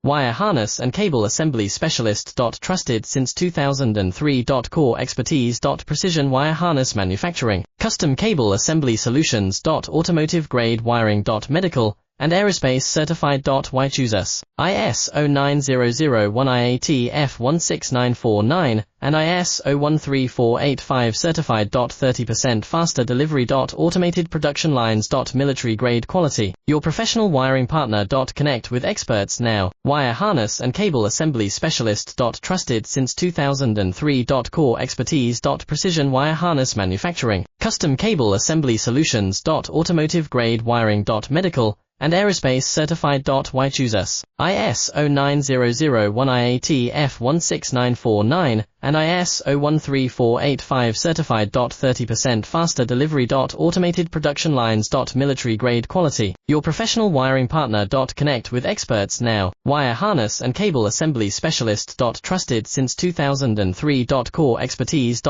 Wire harness and cable assembly specialist. Trusted since 2003. Core expertise. Precision wire harness manufacturing, custom cable assembly solutions. Automotive grade wiring. Medical and aerospace certified. Why choose us? ISO 9001 IAT F16949 and ISO 13485 certified. 30% faster delivery. Automated production lines. Military grade quality. Your professional wiring partner. Connect with experts now. Wire harness and cable assembly specialist. Trusted since 2003. Core expertise. Precision wire harness manufacturing, custom cable assembly solutions. Automotive grade wiring. Medical and aerospace certified. Why choose us? ISO 9001 IAT F16949 and ISO 13485 certified. 30% faster delivery. Automated production lines. Military grade quality. Your professional wiring partner. Connect with experts now. Wire harness and cable assembly specialist. Trusted since 2003. Core expertise.